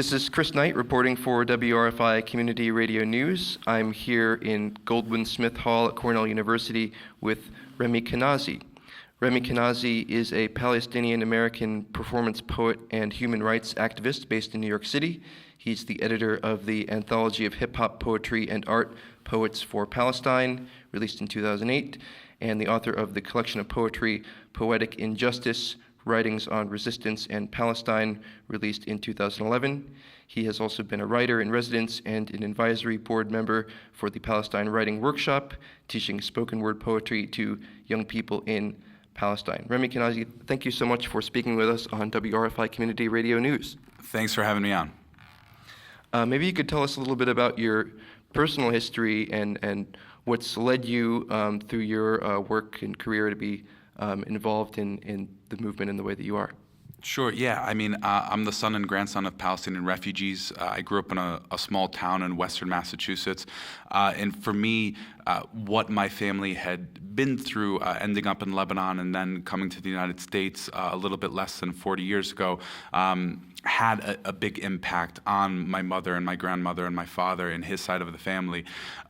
This is Chris Knight reporting for WRFI Community Radio News. I'm here in Goldwyn Smith Hall at Cornell University with Remi Kanazi. Remi Kanazi is a Palestinian-American performance poet and human rights activist based in New York City. He's the editor of the Anthology of Hip-Hop Poetry and Art, Poets for Palestine, released in 2008, and the author of the collection of poetry, Poetic Injustice, Writings on Resistance and Palestine, released in 2011. He has also been a writer in residence and an advisory board member for the Palestine Writing Workshop, teaching spoken word poetry to young people in Palestine. Remi Kanazi, thank you so much for speaking with us on WRFI Community Radio News. Thanks for having me on. Maybe you could tell us a little bit about your personal history and what's led you through your work and career to be involved in the movement in the way that you are. Sure, yeah. I mean, I'm the son and grandson of Palestinian refugees. I grew up in a small town in western Massachusetts. And for me, what my family had been through, ending up in Lebanon and then coming to the United States a little bit less than 40 years ago, had a big impact on my mother and my grandmother and my father and his side of the family.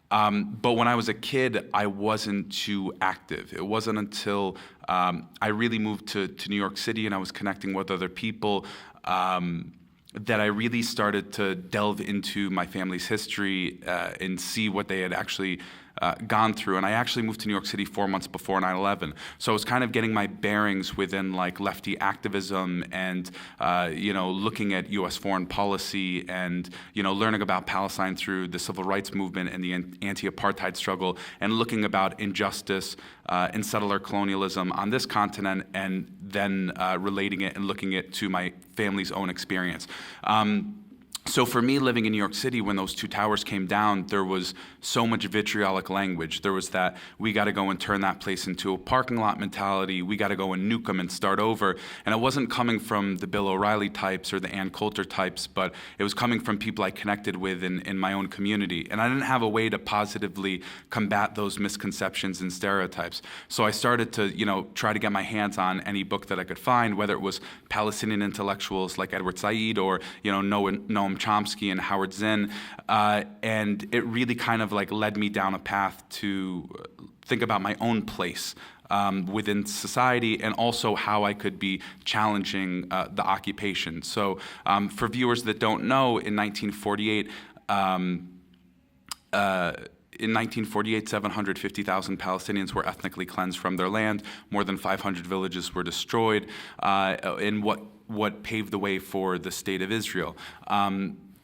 But when I was a kid, I wasn't too active. It wasn't until I really moved to New York City and I was connecting with other people that I really started to delve into my family's history and see what they had actually gone through. And I actually moved to New York City 4 months before 9/11. So I was kind of getting my bearings within like lefty activism and, looking at U.S. foreign policy and, learning about Palestine through the civil rights movement and the anti-apartheid struggle and looking about injustice and settler colonialism on this continent and then relating it and looking it to my family's own experience. So for me, living in New York City, when those two towers came down, there was so much vitriolic language. There was that, we got to go and turn that place into a parking lot mentality. We got to go and nuke them and start over. And it wasn't coming from the Bill O'Reilly types or the Ann Coulter types, but it was coming from people I connected with in my own community. And I didn't have a way to positively combat those misconceptions and stereotypes. So I started to, try to get my hands on any book that I could find, whether it was Palestinian intellectuals like Edward Said or, Noam Chomsky and Howard Zinn, and it really kind of like led me down a path to think about my own place within society and also how I could be challenging the occupation. So for viewers that don't know, in 1948, 750,000 Palestinians were ethnically cleansed from their land. More than 500 villages were destroyed in what paved the way for the state of Israel.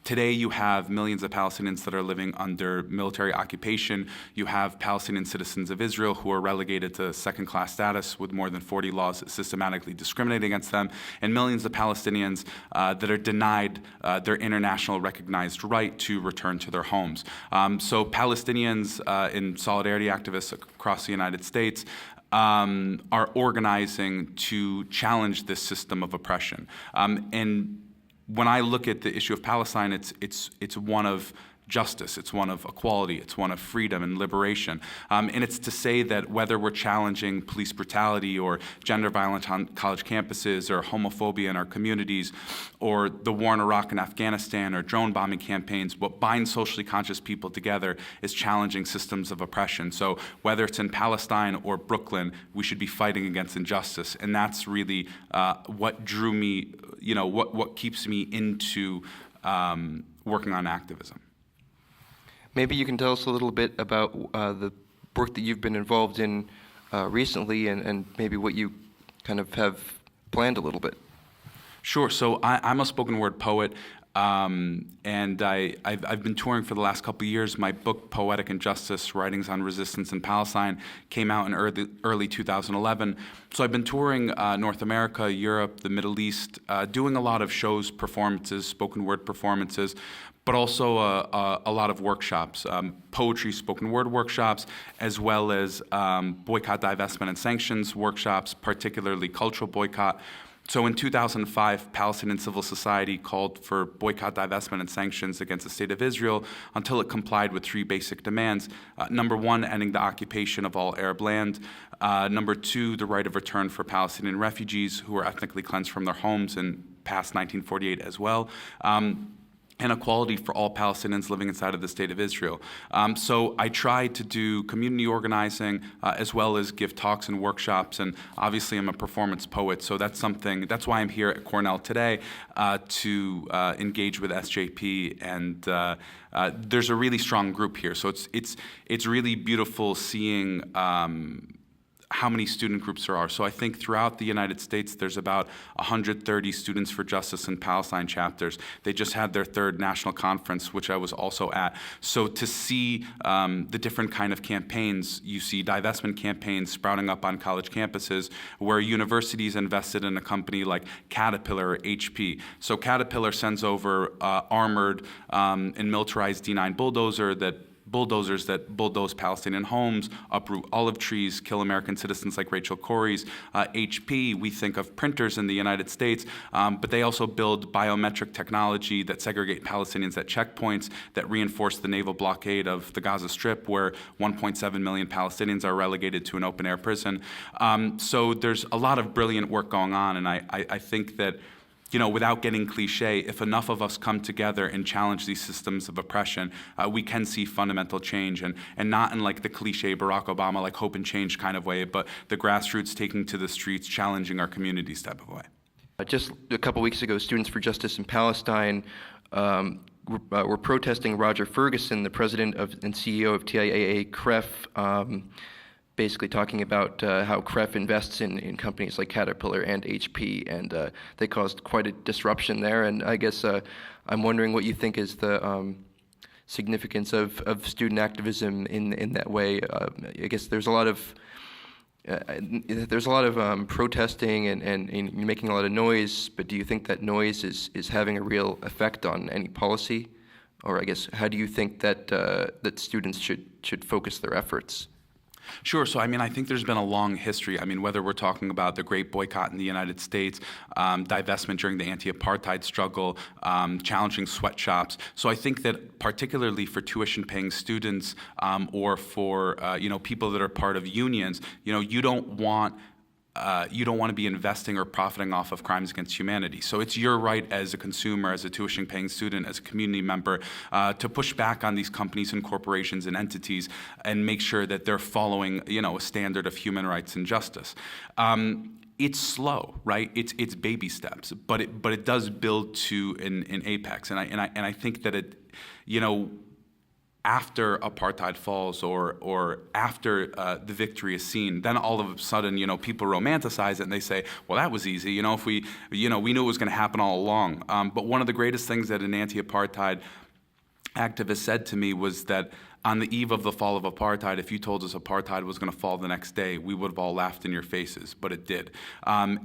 Today you have millions of Palestinians that are living under military occupation. You have Palestinian citizens of Israel who are relegated to second-class status with more than 40 laws that systematically discriminate against them, and millions of Palestinians that are denied their international recognized right to return to their homes. So Palestinians and solidarity activists across the United States are organizing to challenge this system of oppression. And when I look at the issue of Palestine, it's one of justice, it's one of equality, it's one of freedom and liberation. And it's to say that whether we're challenging police brutality or gender violence on college campuses or homophobia in our communities or the war in Iraq and Afghanistan or drone bombing campaigns, what binds socially conscious people together is challenging systems of oppression. So whether it's in Palestine or Brooklyn, we should be fighting against injustice. And that's really what drew me, what keeps me into working on activism. Maybe you can tell us a little bit about the work that you've been involved in recently and maybe what you kind of have planned a little bit. Sure. So I'm a spoken word poet, and I've been touring for the last couple of years. My book, Poetic Injustice, Writings on Resistance in Palestine, came out in early 2011. So I've been touring North America, Europe, the Middle East, doing a lot of shows, performances, spoken word performances, but also a lot of workshops, poetry, spoken word workshops, as well as boycott, divestment, and sanctions workshops, particularly cultural boycott. So in 2005, Palestinian civil society called for boycott, divestment, and sanctions against the state of Israel until it complied with three basic demands. Number one, ending the occupation of all Arab land. Number two, the right of return for Palestinian refugees who were ethnically cleansed from their homes in past 1948 as well. and equality for all Palestinians living inside of the State of Israel. So I try to do community organizing as well as give talks and workshops, and obviously I'm a performance poet, so that's why I'm here at Cornell today to engage with SJP, and there's a really strong group here. So it's really beautiful seeing how many student groups there are. So I think throughout the United States, there's about 130 Students for Justice in Palestine chapters. They just had their third national conference, which I was also at. So to see the different kind of campaigns, you see divestment campaigns sprouting up on college campuses where universities invested in a company like Caterpillar or HP. So Caterpillar sends over armored and militarized D9 bulldozers that bulldoze Palestinian homes, uproot olive trees, kill American citizens like Rachel Corrie's. HP, we think of printers in the United States, but they also build biometric technology that segregate Palestinians at checkpoints, that reinforce the naval blockade of the Gaza Strip, where 1.7 million Palestinians are relegated to an open-air prison. So there's a lot of brilliant work going on, and I think that, without getting cliche, if enough of us come together and challenge these systems of oppression, we can see fundamental change, and not in like the cliche Barack Obama, like hope and change kind of way, but the grassroots taking to the streets, challenging our communities type of way. Just a couple weeks ago, Students for Justice in Palestine were protesting Roger Ferguson, the president and CEO of TIAA CREF, basically talking about how CREF invests in companies like Caterpillar and HP, and they caused quite a disruption there. And I guess I'm wondering what you think is the significance of student activism in that way. I guess there's a lot of protesting and making a lot of noise, but do you think that noise is having a real effect on any policy? Or I guess, how do you think that that students should focus their efforts? Sure. So, I think there's been a long history. Whether we're talking about the Great Boycott in the United States, divestment during the anti-apartheid struggle, challenging sweatshops. So I think that particularly for tuition-paying students or for people that are part of unions, you don't want to be investing or profiting off of crimes against humanity. So it's your right as a consumer, as a tuition-paying student, as a community member, to push back on these companies and corporations and entities and make sure that they're following, a standard of human rights and justice. It's slow, right? It's baby steps, but it does build to an apex, and I think that it, after apartheid falls or after the victory is seen, then all of a sudden, people romanticize it and they say, well, that was easy. If we knew it was going to happen all along. But one of the greatest things that an anti-apartheid activist said to me was that on the eve of the fall of apartheid, if you told us apartheid was going to fall the next day, we would have all laughed in your faces, but it did. And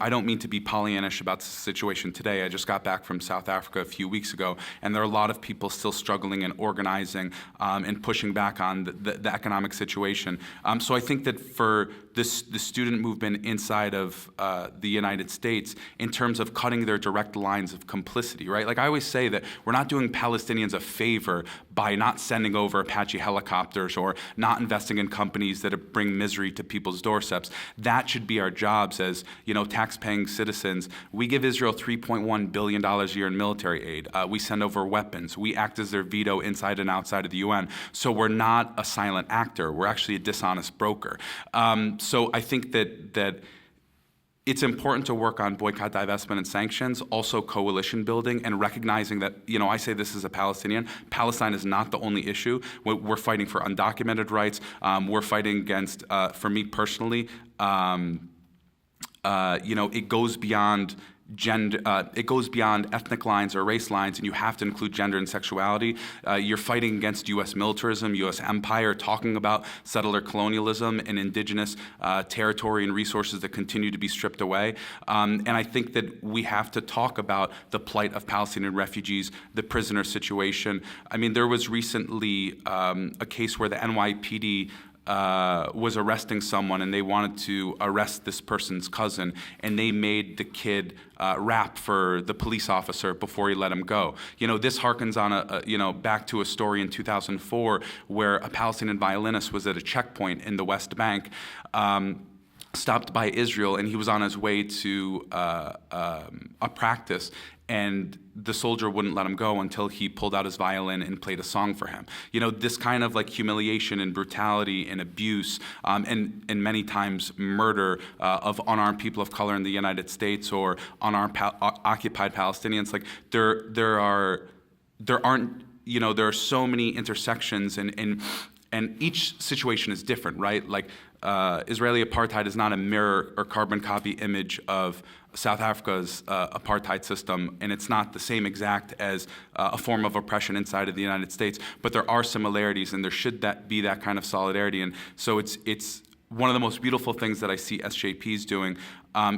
I don't mean to be Pollyannish about the situation today. I just got back from South Africa a few weeks ago, and there are a lot of people still struggling and organizing and pushing back on the economic situation. So I think that for the student movement inside of the United States, in terms of cutting their direct lines of complicity, right? Like I always say that we're not doing Palestinians a favor by not sending over Apache helicopters or not investing in companies that bring misery to people's doorsteps. That should be our jobs as, tax-paying citizens. We give Israel $3.1 billion a year in military aid. We send over weapons. We act as their veto inside and outside of the UN. So we're not a silent actor. We're actually a dishonest broker. So I think that it's important to work on boycott, divestment, and sanctions, also coalition building, and recognizing that, I say this as a Palestinian, Palestine is not the only issue. We're fighting for undocumented rights. We're fighting against, for me personally, it goes beyond gender, it goes beyond ethnic lines or race lines, and you have to include gender and sexuality. You're fighting against U.S. militarism, U.S. empire, talking about settler colonialism and indigenous territory and resources that continue to be stripped away. And I think that we have to talk about the plight of Palestinian refugees, the prisoner situation. There was recently a case where the NYPD was arresting someone, and they wanted to arrest this person's cousin, and they made the kid rap for the police officer before he let him go. This harkens on back to a story in 2004 where a Palestinian violinist was at a checkpoint in the West Bank. stopped by Israel, and he was on his way to a practice, and the soldier wouldn't let him go until he pulled out his violin and played a song for him. You know, this kind of like humiliation and brutality and abuse, and many times murder of unarmed people of color in the United States or unarmed occupied Palestinians. Like there aren't, you know, there are so many intersections, and each situation is different, right? Like Israeli apartheid is not a mirror or carbon copy image of South Africa's apartheid system, and it's not the same exact as a form of oppression inside of the United States, but there are similarities, and there should be that kind of solidarity. And so it's one of the most beautiful things that I see SJPs doing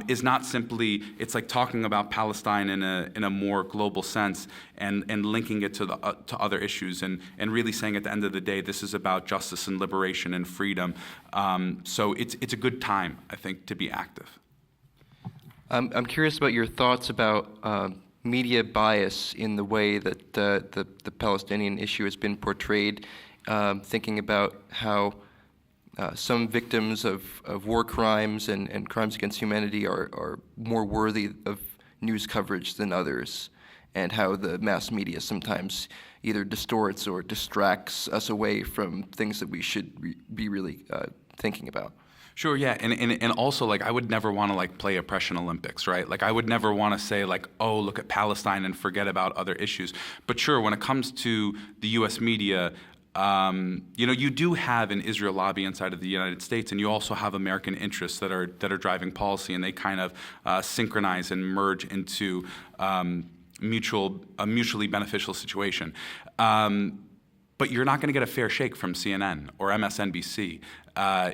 is not simply, it's like talking about Palestine in a more global sense and linking it to other issues and really saying at the end of the day, this is about justice and liberation and freedom. So it's a good time, I think, to be active. I'm curious about your thoughts about media bias in the way that the Palestinian issue has been portrayed, thinking about how some victims of war crimes and crimes against humanity are more worthy of news coverage than others, and how the mass media sometimes either distorts or distracts us away from things that we should be really thinking about. Sure, yeah, and also, like, I would never want to, like, play oppression Olympics, right? Like, I would never want to say, like, oh, look at Palestine and forget about other issues. But sure, when it comes to the U.S. media, you know, you do have an Israel lobby inside of the United States, and you also have American interests that are driving policy, and they kind of synchronize and merge into a mutually beneficial situation. But you're not going to get a fair shake from CNN or MSNBC.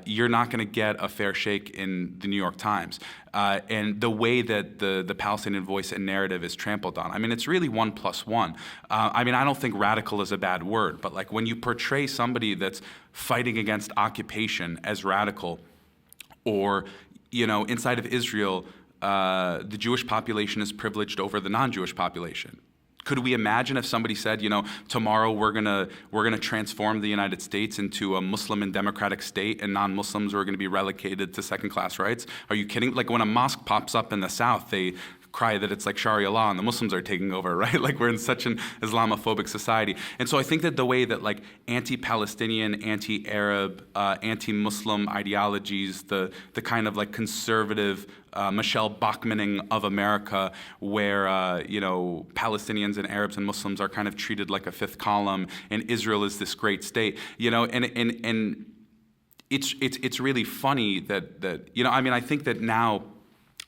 You're not going to get a fair shake in the New York Times. And the way that the Palestinian voice and narrative is trampled on, I mean, it's really 1+1. I mean, I don't think radical is a bad word, but like when you portray somebody that's fighting against occupation as radical, or, you know, inside of Israel, the Jewish population is privileged over the non-Jewish population. Could we imagine if somebody said, you know, tomorrow we're gonna transform the United States into a Muslim and democratic state, and non-Muslims are going to be relegated to second-class rights? Are you kidding? Like when a mosque pops up in the South, they cry that it's like Sharia law and the Muslims are taking over, right? Like we're in such an Islamophobic society. And so I think that the way that like anti-Palestinian, anti-Arab, anti-Muslim ideologies, the kind of like conservative Michelle Bachmanning of America, where you know, Palestinians and Arabs and Muslims are kind of treated like a fifth column, and Israel is this great state, you know, and it's really funny that you know, I mean, I think that now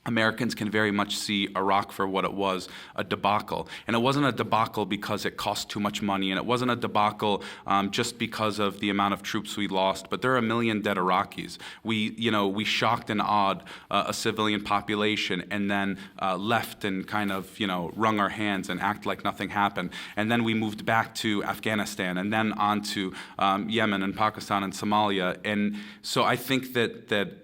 Americans can very much see Iraq for what it was, a debacle. And it wasn't a debacle because it cost too much money, and it wasn't a debacle just because of the amount of troops we lost, but there are 1 million dead Iraqis. We shocked and awed a civilian population, and then left and kind of, you know, wrung our hands and act like nothing happened. And then we moved back to Afghanistan, and then on to Yemen and Pakistan and Somalia. And so I think that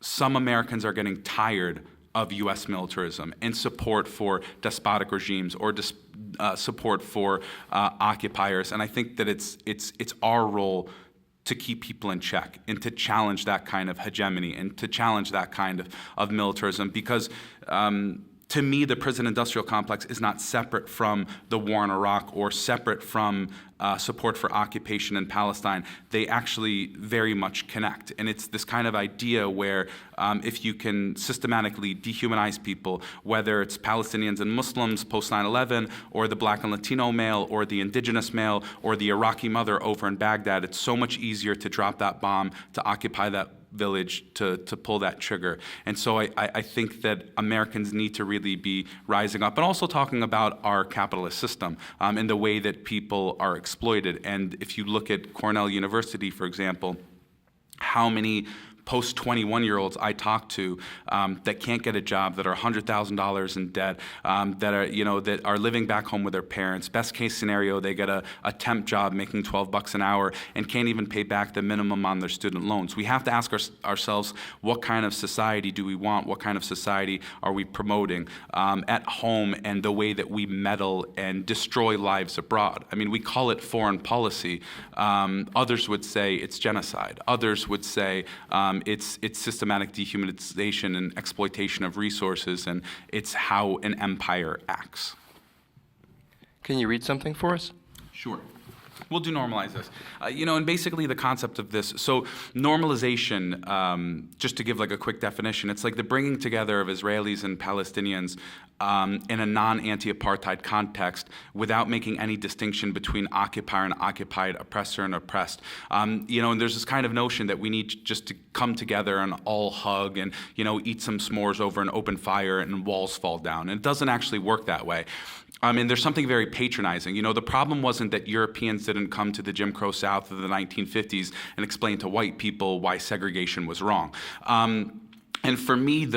some Americans are getting tired of U.S. militarism and support for despotic regimes or support for occupiers, and I think that it's our role to keep people in check and to challenge that kind of hegemony and to challenge that kind of militarism, because to me, the prison-industrial complex is not separate from the war in Iraq or separate from support for occupation in Palestine. They actually very much connect. And it's this kind of idea where if you can systematically dehumanize people, whether it's Palestinians and Muslims post 9/11, or the black and Latino male, or the indigenous male, or the Iraqi mother over in Baghdad, it's so much easier to drop that bomb, to occupy that village, to pull that trigger. And so I think that Americans need to really be rising up and also talking about our capitalist system and the way that people are exploited. And if you look at Cornell University, for example, how many post-21-year-olds I talk to that can't get a job, that are $100,000 in debt, that are living back home with their parents. Best case scenario, they get a temp job making $12 an hour and can't even pay back the minimum on their student loans. We have to ask ourselves, what kind of society do we want? What kind of society are we promoting at home, and the way that we meddle and destroy lives abroad? I mean, we call it foreign policy. Others would say it's genocide. Others would say It's systematic dehumanization and exploitation of resources, and it's how an empire acts. Can you read something for us? Sure. We'll do normalize this. And basically the concept of this, so normalization, just to give like a quick definition, it's like the bringing together of Israelis and Palestinians in a non-anti-apartheid context without making any distinction between occupier and occupied, oppressor and oppressed. And there's this kind of notion that we need just to come together and all hug and, eat some s'mores over an open fire and walls fall down. And it doesn't actually work that way. And there's something very patronizing. The problem wasn't that Europeans didn't come to the Jim Crow South of the 1950s and explain to white people why segregation was wrong. And for me,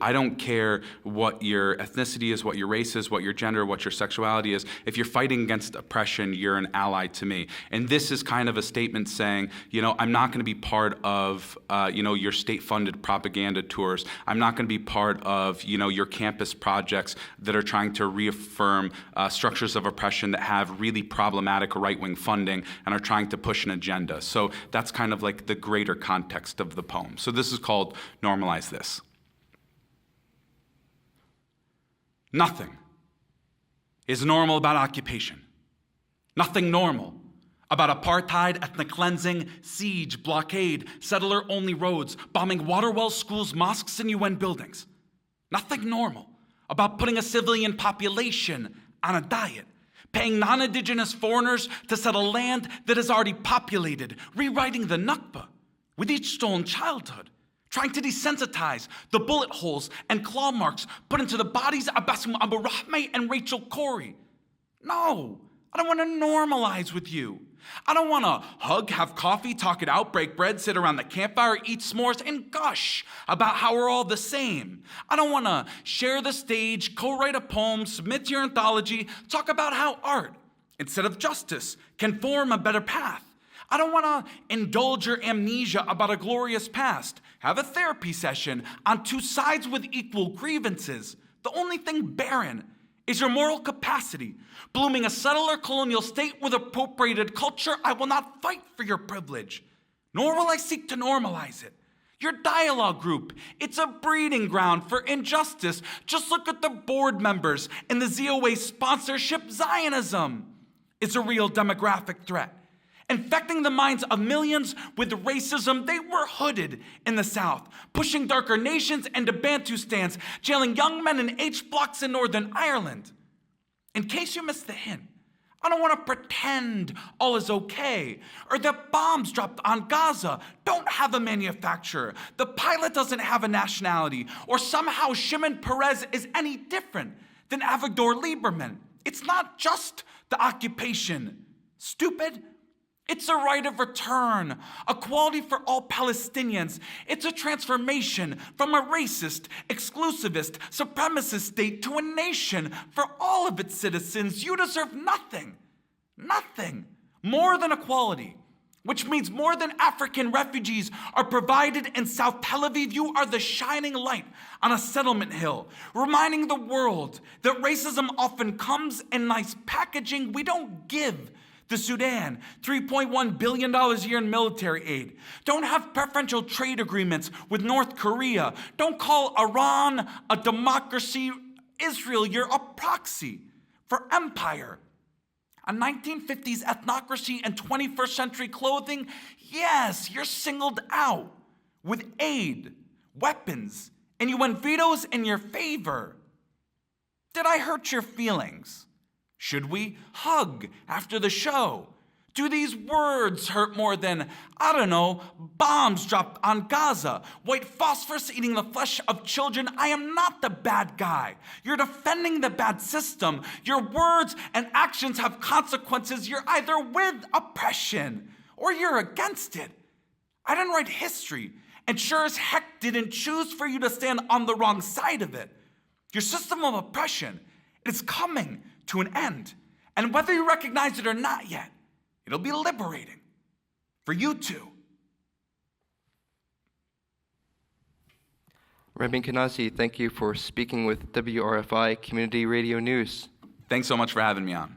I don't care what your ethnicity is, what your race is, what your gender, what your sexuality is. If you're fighting against oppression, you're an ally to me. And this is kind of a statement saying, I'm not going to be part of, your state-funded propaganda tours. I'm not going to be part of, your campus projects that are trying to reaffirm structures of oppression that have really problematic right-wing funding and are trying to push an agenda. So that's kind of like the greater context of the poem. So this is called Normalize This. Nothing is normal about occupation. Nothing normal about apartheid, ethnic cleansing, siege, blockade, settler-only roads, bombing water wells, schools, mosques, and UN buildings. Nothing normal about putting a civilian population on a diet, paying non-indigenous foreigners to settle land that is already populated, rewriting the Nakba with each stolen childhood, trying to desensitize the bullet holes and claw marks put into the bodies of Bassem Abu Rahme and Rachel Corrie. No, I don't want to normalize with you. I don't want to hug, have coffee, talk it out, break bread, sit around the campfire, eat s'mores, and gush about how we're all the same. I don't want to share the stage, co-write a poem, submit to your anthology, talk about how art, instead of justice, can form a better path. I don't want to indulge your amnesia about a glorious past. Have a therapy session on two sides with equal grievances. The only thing barren is your moral capacity. Blooming a settler colonial state with appropriated culture, I will not fight for your privilege, nor will I seek to normalize it. Your dialogue group, it's a breeding ground for injustice. Just look at the board members in the ZOA sponsorship. Zionism is a real demographic threat, infecting the minds of millions with racism. They were hooded in the South, pushing darker nations into Bantustans, jailing young men in H blocks in Northern Ireland. In case you missed the hint, I don't want to pretend all is okay, or that bombs dropped on Gaza don't have a manufacturer, the pilot doesn't have a nationality, or somehow Shimon Peres is any different than Avigdor Lieberman. It's not just the occupation. Stupid. It's a right of return, equality for all Palestinians. It's a transformation from a racist, exclusivist, supremacist state to a nation for all of its citizens. You deserve nothing more than equality, which means more than African refugees are provided in South Tel Aviv. You are the shining light on a settlement hill, reminding the world that racism often comes in nice packaging. We don't give the Sudan $3.1 billion a year in military aid. Don't have preferential trade agreements with North Korea. Don't call Iran a democracy. Israel, you're a proxy for empire. A 1950s ethnocracy and 21st century clothing. Yes, you're singled out with aid, weapons, and UN vetoes in your favor. Did I hurt your feelings? Should we hug after the show? Do these words hurt more than, bombs dropped on Gaza, white phosphorus eating the flesh of children? I am not the bad guy. You're defending the bad system. Your words and actions have consequences. You're either with oppression or you're against it. I didn't write history, and sure as heck didn't choose for you to stand on the wrong side of it. Your system of oppression is coming to an end. And whether you recognize it or not yet, it'll be liberating for you too. Remi Kanazi, thank you for speaking with WRFI Community Radio News. Thanks so much for having me on.